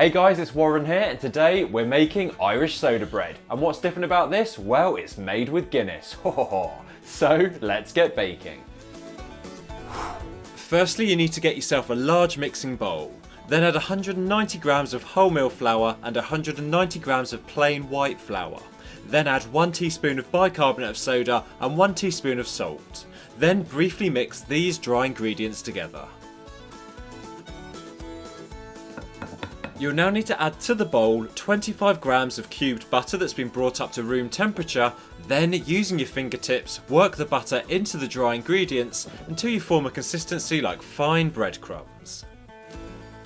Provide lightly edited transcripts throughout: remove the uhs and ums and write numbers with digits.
Hey guys, it's Warren here, and today we're making Irish soda bread. And what's different about this? Well, it's made with Guinness. So let's get baking. Firstly, you need to get yourself a large mixing bowl. Then add 190 grams of wholemeal flour and 190 grams of plain white flour. Then add 1 teaspoon of bicarbonate of soda and 1 teaspoon of salt. Then briefly mix these dry ingredients together. You'll now need to add to the bowl 25 grams of cubed butter that's been brought up to room temperature. Then, using your fingertips, work the butter into the dry ingredients until you form a consistency like fine breadcrumbs.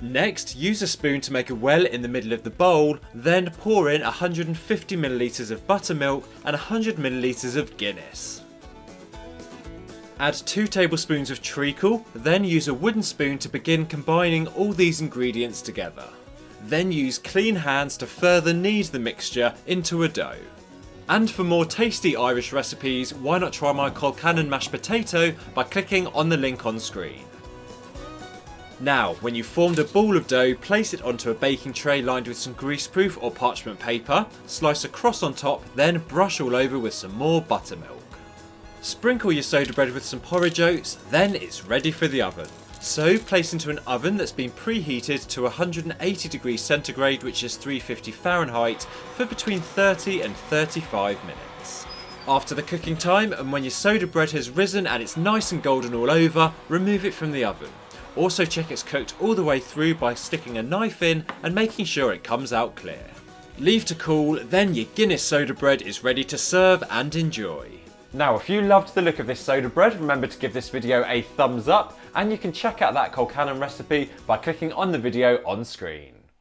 Next, use a spoon to make a well in the middle of the bowl, then pour in 150 millilitres of buttermilk and 100 millilitres of Guinness. Add 2 tablespoons of treacle, then use a wooden spoon to begin combining all these ingredients together. Then use clean hands to further knead the mixture into a dough. And for more tasty Irish recipes, why not try my Colcannon mashed potato by clicking on the link on screen. Now, when you've formed a ball of dough, place it onto a baking tray lined with some greaseproof or parchment paper, slice a cross on top, then brush all over with some more buttermilk. Sprinkle your soda bread with some porridge oats, then it's ready for the oven. So place into an oven that's been preheated to 180 degrees centigrade, which is 350 Fahrenheit, for between 30 and 35 minutes. After the cooking time, and when your soda bread has risen and it's nice and golden all over, remove it from the oven. Also check it's cooked all the way through by sticking a knife in and making sure it comes out clear. Leave to cool, then your Guinness soda bread is ready to serve and enjoy. Now, if you loved the look of this soda bread, remember to give this video a thumbs up, and you can check out that Colcannon recipe by clicking on the video on screen.